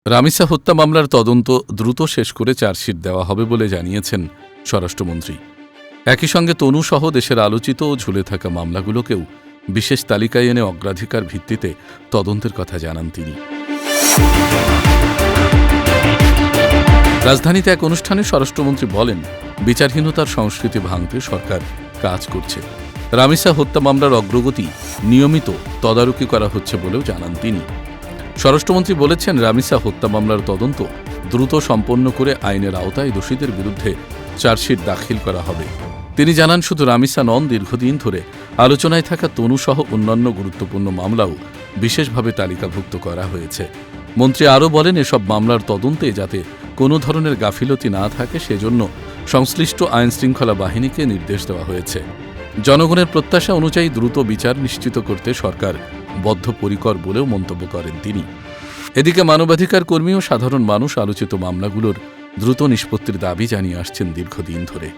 রামিসা হত্যা মামলার তদন্ত দ্রুত শেষ করে চার্জশিট দেওয়া হবে বলে জানিয়েছেন স্বরাষ্ট্রমন্ত্রী। একই সঙ্গে তনুসহ দেশের আলোচিত ও ঝুলে থাকা মামলাগুলোকেও বিশেষ তালিকায় এনে অগ্রাধিকার ভিত্তিতে তদন্তের কথা জানান তিনি। রাজধানীতে এক অনুষ্ঠানে স্বরাষ্ট্রমন্ত্রী বলেন, বিচারহীনতার সংস্কৃতি ভাঙতে সরকার কাজ করছে। রামিসা হত্যা মামলার অগ্রগতি নিয়মিত তদারকি করা হচ্ছে বলেও জানান তিনি। স্বরাষ্ট্রমন্ত্রী বলেছেন, রামিসা হত্যা মামলার তদন্ত দ্রুত সম্পন্ন করে আইনের আওতায় দোষীদের বিরুদ্ধে চার্জশিট দাখিল করা হবে। তিনি জানান, শুধু রামিসা নন, দীর্ঘদিন ধরে আলোচনায় থাকা তনুসহ অন্যান্য গুরুত্বপূর্ণ মামলাও বিশেষভাবে তালিকাভুক্ত করা হয়েছে। মন্ত্রী আরও বলেন, এসব মামলার তদন্তে যাতে কোনো ধরনের গাফিলতি না থাকে সেজন্য সংশ্লিষ্ট আইনশৃঙ্খলা বাহিনীকে নির্দেশ দেওয়া হয়েছে। জনগণের প্রত্যাশা অনুযায়ী দ্রুত বিচার নিশ্চিত করতে সরকার বদ্ধপরিকর বলেও মন্তব্য করেন তিনি। এদিকে মানবাধিকার কর্মী ও সাধারণ মানুষ আলোচিত মামলাগুলোর দ্রুত নিষ্পত্তির দাবি জানিয়ে আসছেন দীর্ঘদিন ধরে।